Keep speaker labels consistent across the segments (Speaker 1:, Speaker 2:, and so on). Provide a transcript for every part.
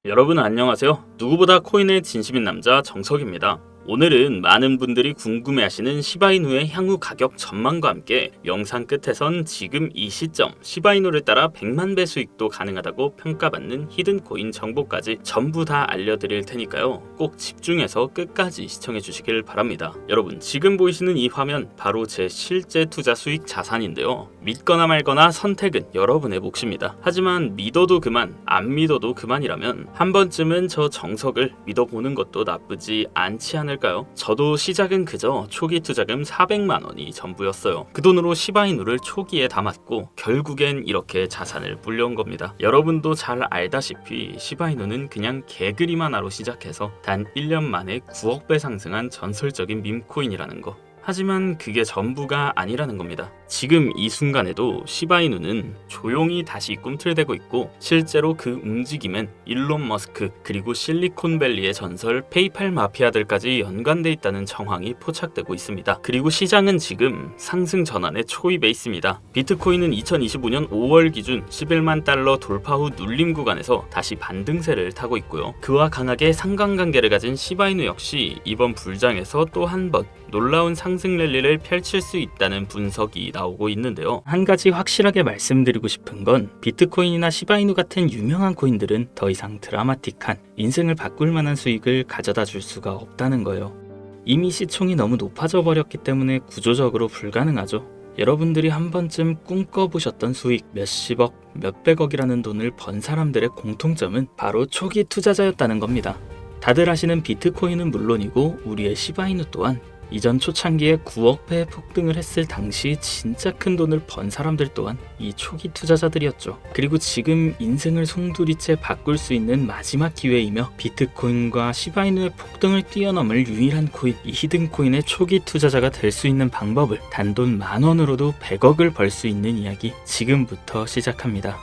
Speaker 1: 여러분 안녕하세요. 누구보다 코인의 진심인 남자 정석입니다. 오늘은 많은 분들이 궁금해하시는 시바이누의 향후 가격 전망과 함께 영상 끝에선 지금 이 시점 시바이누를 따라 100만 배 수익도 가능하다고 평가받는 히든코인 정보까지 전부 다 알려드릴 테니까요. 꼭 집중해서 끝까지 시청해 주시길 바랍니다. 여러분 지금 보이시는 이 화면 바로 제 실제 투자 수익 자산인데요. 믿거나 말거나 선택은 여러분의 몫입니다. 하지만 믿어도 그만 안 믿어도 그만이라면 한 번쯤은 저 정석을 믿어보는 것도 나쁘지 않지 않을까요? 저도 시작은 그저 초기 투자금 400만 원이 전부였어요. 그 돈으로 시바이누를 초기에 담았고 결국엔 이렇게 자산을 불려온 겁니다. 여러분도 잘 알다시피 시바이누는 그냥 개그림 하나로 시작해서 단 1년 만에 9억 배 상승한 전설적인 밈코인이라는 거. 하지만 그게 전부가 아니라는 겁니다. 지금 이 순간에도 시바이누는 조용히 다시 꿈틀대고 있고 실제로 그 움직임엔 일론 머스크 그리고 실리콘밸리의 전설 페이팔 마피아들까지 연관돼 있다는 정황이 포착되고 있습니다. 그리고 시장은 지금 상승 전환의 초입에 있습니다. 비트코인은 2025년 5월 기준 11만 달러 돌파 후 눌림 구간에서 다시 반등세를 타고 있고요. 그와 강하게 상관관계를 가진 시바이누 역시 이번 불장에서 또 한 번 놀라운 상승 랠리를 펼칠 수 있다는 분석이 나오고 있는데요. 한 가지 확실하게 말씀드리고 싶은 건 비트코인이나 시바이누 같은 유명한 코인들은 더 이상 드라마틱한 인생을 바꿀 만한 수익을 가져다 줄 수가 없다는 거예요. 이미 시총이 너무 높아져 버렸기 때문에 구조적으로 불가능하죠. 여러분들이 한 번쯤 꿈꿔보셨던 수익 몇십억, 몇백억이라는 돈을 번 사람들의 공통점은 바로 초기 투자자였다는 겁니다. 다들 아시는 비트코인은 물론이고 우리의 시바이누 또한 이전 초창기에 9억 배의 폭등을 했을 당시 진짜 큰 돈을 번 사람들 또한 이 초기 투자자들이었죠. 그리고 지금 인생을 송두리째 바꿀 수 있는 마지막 기회이며 비트코인과 시바이누의 폭등을 뛰어넘을 유일한 코인, 이 히든코인의 초기 투자자가 될 수 있는 방법을 단돈 10,000원으로도 100억을 벌 수 있는 이야기 지금부터 시작합니다.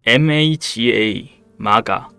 Speaker 1: MAGA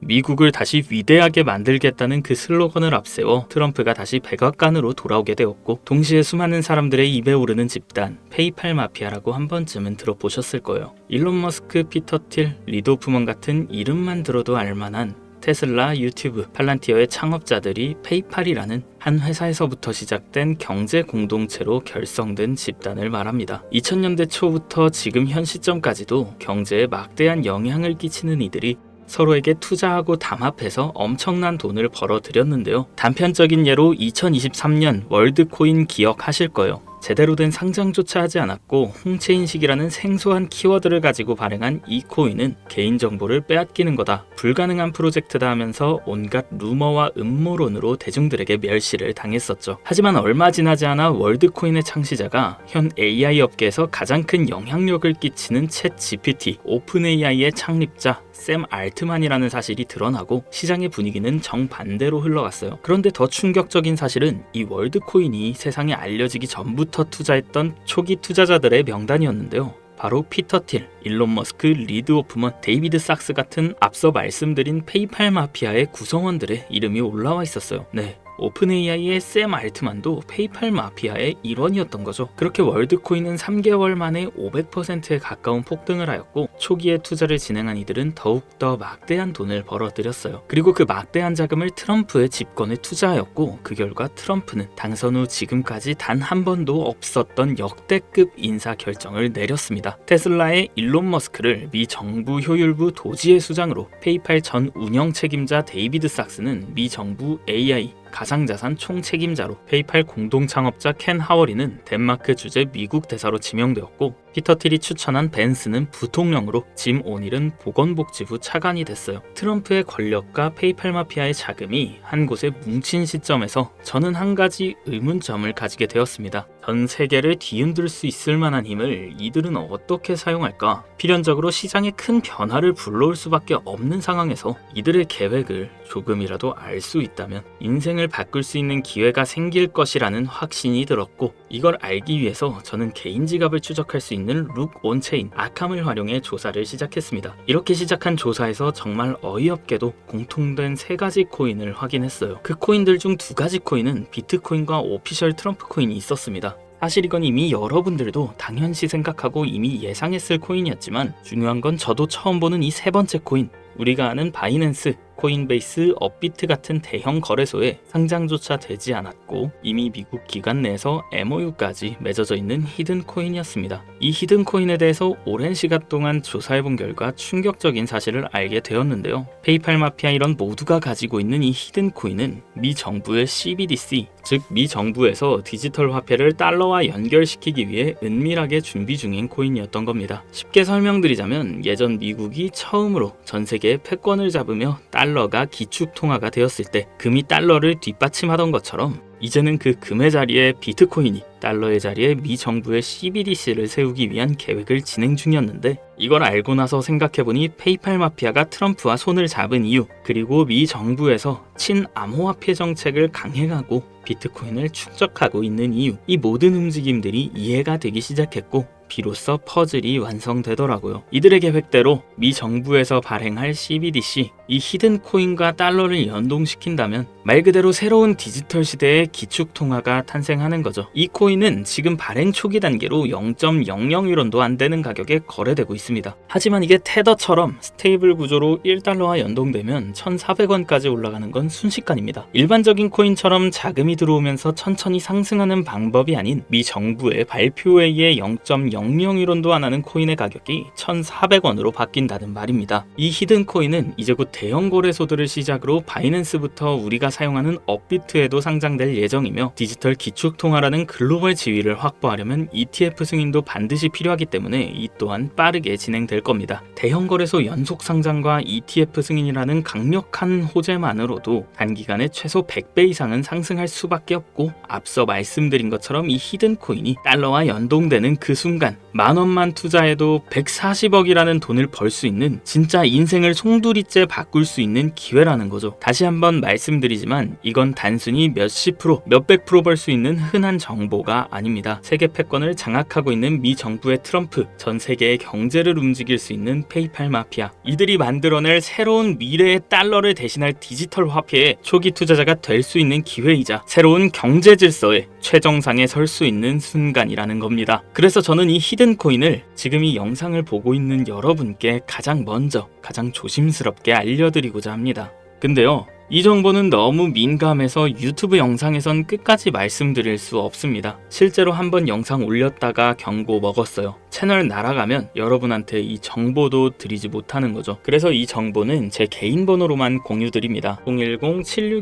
Speaker 1: 미국을 다시 위대하게 만들겠다는 그 슬로건을 앞세워 트럼프가 다시 백악관으로 돌아오게 되었고 동시에 수많은 사람들의 입에 오르는 집단 페이팔 마피아라고 한 번쯤은 들어보셨을 거예요. 일론 머스크, 피터 틸, 리드 호프먼 같은 이름만 들어도 알만한 테슬라, 유튜브, 팔란티어의 창업자들이 페이팔이라는 한 회사에서부터 시작된 경제 공동체로 결성된 집단을 말합니다. 2000년대 초부터 지금 현 시점까지도 경제에 막대한 영향을 끼치는 이들이 서로에게 투자하고 담합해서 엄청난 돈을 벌어들였는데요. 단편적인 예로 2023년 월드코인 기억하실 거예요. 제대로 된 상장조차 하지 않았고 홍채인식이라는 생소한 키워드를 가지고 발행한 이 코인은 개인정보를 빼앗기는 거다, 불가능한 프로젝트다 하면서 온갖 루머와 음모론으로 대중들에게 멸시를 당했었죠. 하지만 얼마 지나지 않아 월드코인의 창시자가 현 AI 업계에서 가장 큰 영향력을 끼치는 챗 GPT, 오픈 AI의 창립자 샘 알트만이라는 사실이 드러나고 시장의 분위기는 정반대로 흘러갔어요. 그런데 더 충격적인 사실은 이 월드코인이 세상에 알려지기 전부터 투자했던 초기 투자자들의 명단이었는데요. 바로 피터 틸, 일론 머스크, 리드 호프먼, 데이비드 sak스 같은 앞서 말씀드린 페이팔 마피아의 구성원들의 이름이 올라와 있었어요. 네. 오픈 AI의 샘 알트만도 페이팔 마피아의 일원이었던 거죠. 그렇게 월드코인은 3개월 만에 500%에 가까운 폭등을 하였고 초기에 투자를 진행한 이들은 더욱더 막대한 돈을 벌어들였어요. 그리고 그 막대한 자금을 트럼프의 집권에 투자하였고 그 결과 트럼프는 당선 후 지금까지 단 한 번도 없었던 역대급 인사 결정을 내렸습니다. 테슬라의 일론 머스크를 미 정부 효율부 도지회 수장으로, 페이팔 전 운영 책임자 데이비드 sak스는 미 정부 AI 가상자산 총책임자로, 페이팔 공동창업자 켄 하워리는 덴마크 주재 미국 대사로 지명되었고 피터 틸이 추천한 벤스는 부통령으로, 짐 오닐은 보건복지부 차관이 됐어요. 트럼프의 권력과 페이팔 마피아의 자금이 한 곳에 뭉친 시점에서 저는 한 가지 의문점을 가지게 되었습니다. 전 세계를 뒤흔들 수 있을 만한 힘을 이들은 어떻게 사용할까? 필연적으로 시장에 큰 변화를 불러올 수밖에 없는 상황에서 이들의 계획을 조금이라도 알 수 있다면 인생을 바꿀 수 있는 기회가 생길 것이라는 확신이 들었고, 이걸 알기 위해서 저는 개인 지갑을 추적할 수 있는 룩 온체인 아캄을 활용해 조사를 시작했습니다. 이렇게 시작한 조사에서 정말 어이없게도 공통된 3가지 코인을 확인했어요. 그 코인들 중 2가지 코인은 비트코인과 오피셜 트럼프 코인이 있었습니다. 사실 이건 이미 여러분들도 당연시 생각하고 이미 예상했을 코인이었지만 중요한 건 저도 처음 보는 이 세 번째 코인, 우리가 아는 바이낸스, 코인베이스, 업비트 같은 대형 거래소에 상장조차 되지 않았고 이미 미국 기관 내에서 MOU까지 맺어져 있는 히든 코인이었습니다. 이 히든 코인에 대해서 오랜 시간 동안 조사해본 결과 충격적인 사실을 알게 되었는데요. 페이팔 마피아 이런 모두가 가지고 있는 이 히든 코인은 미 정부의 CBDC, 즉 미 정부에서 디지털 화폐를 달러와 연결시키기 위해 은밀하게 준비 중인 코인이었던 겁니다. 쉽게 설명드리자면 예전 미국이 처음으로 전 세계의 패권을 잡으며 달러가 기축통화가 되었을 때 금이 달러를 뒷받침하던 것처럼 이제는 그 금의 자리에 비트코인이 달러의 자리에 미 정부의 CBDC를 세우기 위한 계획을 진행 중이었는데 이걸 알고 나서 생각해보니 페이팔 마피아가 트럼프와 손을 잡은 이유, 그리고 미 정부에서 친암호화폐 정책을 강행하고 비트코인을 축적하고 있는 이유, 이 모든 움직임들이 이해가 되기 시작했고 비로소 퍼즐이 완성되더라고요. 이들의 계획대로 미 정부에서 발행할 CBDC, 이 히든 코인과 달러를 연동시킨다면 말 그대로 새로운 디지털 시대의 기축통화가 탄생하는 거죠. 이 코인은 지금 발행 초기 단계로 0.00유론도 안 되는 가격에 거래되고 있습니다. 하지만 이게 테더처럼 스테이블 구조로 1달러와 연동되면 1,400원까지 올라가는 건 순식간입니다. 일반적인 코인처럼 자금이 들어오면서 천천히 상승하는 방법이 아닌 미 정부의 발표에 의해 0.00유론도 안 하는 코인의 가격이 1,400원으로 바뀐다는 말입니다. 이 히든 코인은 이제 곧 대형 거래소들을 시작으로 바이낸스부터 우리가 사용하는 업비트에도 상장될 예정이며 디지털 기축통화라는 글로벌 지위를 확보하려면 ETF 승인도 반드시 필요하기 때문에 이 또한 빠르게 진행될 겁니다. 대형 거래소 연속 상장과 ETF 승인이라는 강력한 호재만으로도 단기간에 최소 100배 이상은 상승할 수밖에 없고 앞서 말씀드린 것처럼 이 히든 코인이 달러와 연동되는 그 순간 10,000원만 투자해도 140억이라는 돈을 벌 수 있는 진짜 인생을 송두리째 바꿀 수 있는 기회라는 거죠. 다시 한번 말씀드리지만 이건 단순히 몇십 프로, 몇백 프로 벌 수 있는 흔한 정보가 아닙니다. 세계 패권을 장악하고 있는 미 정부의 트럼프, 전 세계의 경제를 움직일 수 있는 페이팔 마피아, 이들이 만들어낼 새로운 미래의 달러를 대신할 디지털 화폐의 초기 투자자가 될 수 있는 기회이자 새로운 경제 질서의 최정상에 설 수 있는 순간이라는 겁니다. 그래서 저는 이 히든 코인을 지금 이 영상을 보고 있는 여러분께 가장 먼저, 가장 조심스럽게 알려드리고자 합니다. 근데요, 이 정보는 너무 민감해서 유튜브 영상에선 끝까지 말씀드릴 수 없습니다. 실제로 한번 영상 올렸다가 경고 먹었어요. 채널 날아가면 여러분한테 이 정보도 드리지 못하는 거죠. 그래서 이 정보는 제 개인 번호로만 공유드립니다.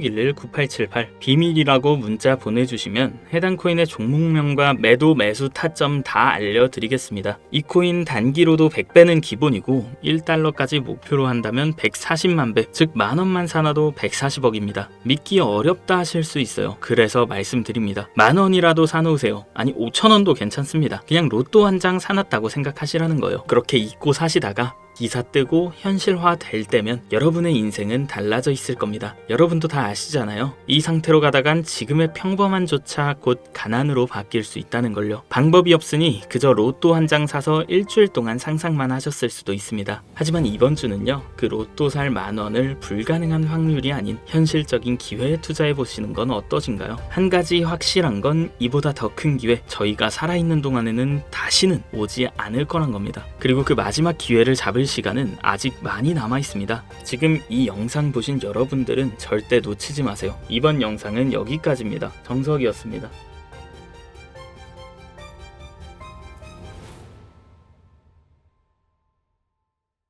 Speaker 1: 010-7611-9878 비밀이라고 문자 보내주시면 해당 코인의 종목명과 매도 매수 타점 다 알려드리겠습니다. 이 코인 단기로도 100배는 기본이고 1달러까지 목표로 한다면 140만 배, 즉 10,000원만 사놔도 140억입니다. 믿기 어렵다 하실 수 있어요. 그래서 말씀드립니다. 10,000원이라도 사놓으세요. 아니 5,000원도 괜찮습니다. 그냥 로또 한 장 사놨다고 생각하시라는 거예요. 그렇게 잊고 사시다가 기사 뜨고 현실화 될 때면 여러분의 인생은 달라져 있을 겁니다. 여러분도 다 아시잖아요. 이 상태로 가다간 지금의 평범함조차 곧 가난으로 바뀔 수 있다는 걸요. 방법이 없으니 그저 로또 한 장 사서 일주일 동안 상상만 하셨을 수도 있습니다. 하지만 이번 주는요, 그 로또 살 10,000원을 불가능한 확률이 아닌 현실적인 기회에 투자해 보시는 건 어떠신가요? 한 가지 확실한 건 이보다 더 큰 기회, 저희가 살아있는 동안에는 다시는 오지 않을 거란 겁니다. 그리고 그 마지막 기회를 잡을 시간은 아직 많이 남아 있습니다. 지금 이 영상 보신 여러분들은 절대 놓치지 마세요. 이번 영상은 여기까지입니다. 정석이었습니다.